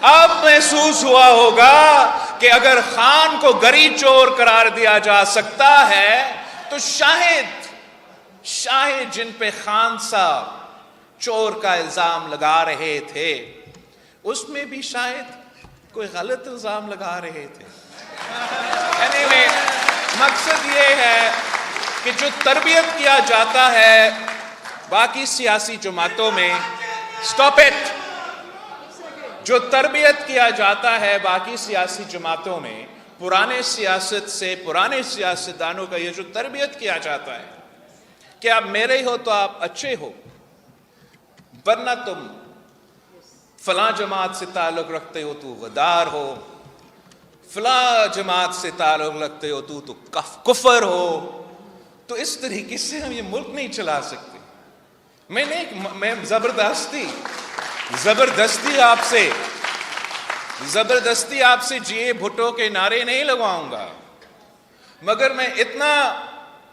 اب محسوس ہوا ہوگا کہ اگر خان کو گری چور قرار دیا جا سکتا ہے تو شاہد جن پہ خان صاحب چور کا الزام لگا رہے تھے اس میں بھی شاید کوئی غلط الزام لگا رہے تھے. anyway, مقصد یہ ہے کہ جو تربیت کیا جاتا ہے باقی سیاسی جماعتوں میں اسٹاپ اٹ جو تربیت کیا جاتا ہے باقی سیاسی جماعتوں میں پرانے سیاستدانوں کا یہ جو تربیت کیا جاتا ہے کہ آپ میرے ہو تو آپ اچھے ہو ورنہ تم فلاں جماعت سے تعلق رکھتے ہو تو غدار ہو, فلاں جماعت سے تعلق رکھتے ہو تو کفر ہو. تو اس طریقے سے ہم یہ ملک نہیں چلا سکتے. میں زبردستی آپ سے جیے بھٹو کے نعرے نہیں لگواؤں گا, مگر میں اتنا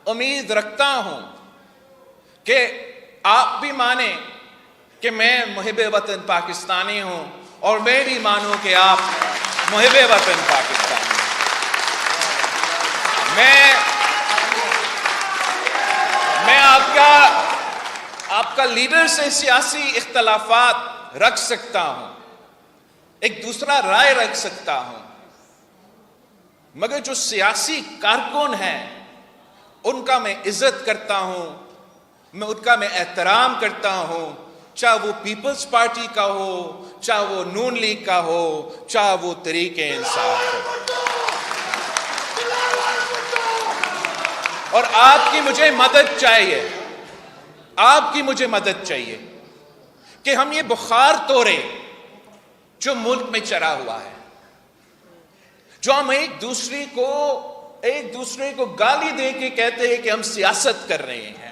امید رکھتا ہوں کہ آپ بھی مانیں کہ میں محب وطن پاکستانی ہوں اور میں بھی مانوں کہ آپ محب وطن پاکستانی ہیں. میں آپ کا لیڈر سے سیاسی اختلافات رکھ سکتا ہوں, ایک دوسرا رائے رکھ سکتا ہوں, مگر جو سیاسی کارکن ہیں ان کا میں عزت کرتا ہوں, ان کا میں احترام کرتا ہوں, چاہے وہ پیپلز پارٹی کا ہو, چاہے وہ نون لیگ کا ہو, چاہے وہ تحریک انصاف ہو. اور آپ کی مجھے مدد چاہیے کہ ہم یہ بخار توڑیں جو ملک میں چڑھا ہوا ہے, جو ہم ایک دوسرے کو گالی دے کے کہتے ہیں کہ ہم سیاست کر رہے ہیں,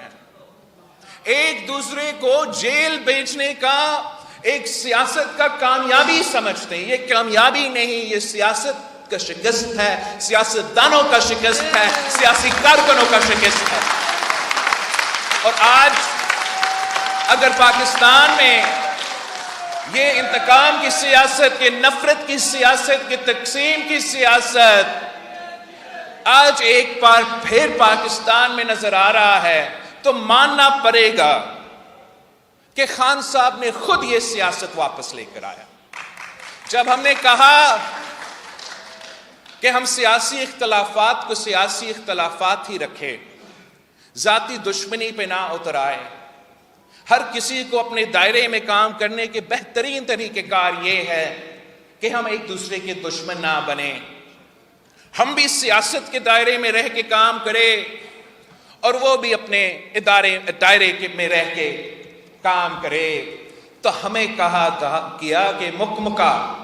ایک دوسرے کو جیل بھیجنے کا ایک سیاست کا کامیابی سمجھتے ہیں. یہ کامیابی نہیں, یہ سیاست کا شکست ہے, سیاستدانوں کا شکست ہے, سیاسی کارکنوں کا شکست ہے. اور آج اگر پاکستان میں یہ انتقام کی سیاست, یہ نفرت کی سیاست, یہ تقسیم کی سیاست آج ایک بار پھر پاکستان میں نظر آ رہا ہے تو ماننا پڑے گا کہ خان صاحب نے خود یہ سیاست واپس لے کر آیا. جب ہم نے کہا کہ ہم سیاسی اختلافات کو سیاسی اختلافات ہی رکھے, ذاتی دشمنی پہ نہ اتر آئے, ہر کسی کو اپنے دائرے میں کام کرنے کے بہترین طریقہ کار یہ ہے کہ ہم ایک دوسرے کے دشمن نہ بنیں, ہم بھی سیاست کے دائرے میں رہ کے کام کریں اور وہ بھی اپنے دائرے میں رہ کے کام کرے. تو ہمیں کیا کہ مکمکہ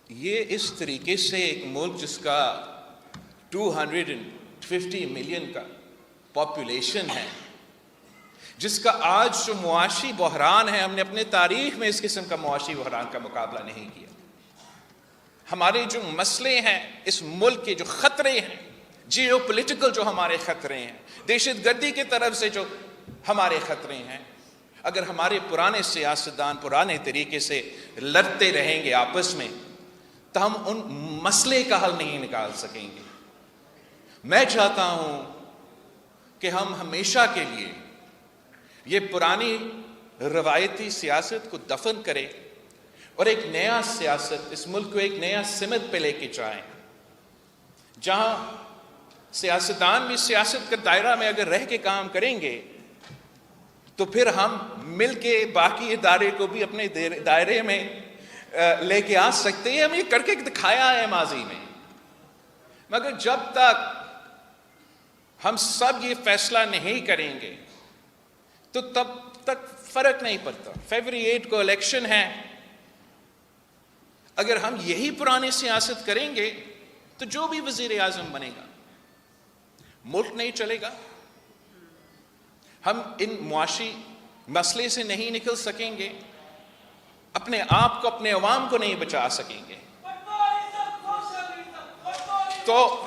یہ اس طریقے سے ایک ملک جس کا 250 ملین کا پاپولیشن ہے, جس کا آج جو معاشی بحران ہے, ہم نے اپنے تاریخ میں اس قسم کا معاشی بحران کا مقابلہ نہیں کیا. ہمارے جو مسئلے ہیں اس ملک کے جو خطرے ہیں, جیو پولیٹیکل جو ہمارے خطرے ہیں, دہشت گردی کی طرف سے جو ہمارے خطرے ہیں, اگر ہمارے پرانے سیاستدان پرانے طریقے سے لڑتے رہیں گے آپس میں تو ہم ان مسئلے کا حل نہیں نکال سکیں گے. میں چاہتا ہوں کہ ہم ہمیشہ کے لیے یہ پرانی روایتی سیاست کو دفن کریں اور ایک نیا سیاست, اس ملک کو ایک نیا سمت پہ لے کے جائیں, جہاں سیاستدان بھی سیاست کے دائرہ میں اگر رہ کے کام کریں گے تو پھر ہم مل کے باقی ادارے کو بھی اپنے دائرے میں لے کے آ سکتے ہیں. ہم یہ کر کے دکھایا ہے ماضی میں, مگر جب تک ہم سب یہ فیصلہ نہیں کریں گے تو تب تک فرق نہیں پڑتا. فیبری 8 کو الیکشن ہے, اگر ہم یہی پرانی سیاست کریں گے تو جو بھی وزیر اعظم بنے گا ملک نہیں چلے گا, ہم ان معاشی مسئلے سے نہیں نکل سکیں گے, اپنے عوام کو نہیں بچا سکیں گے. تو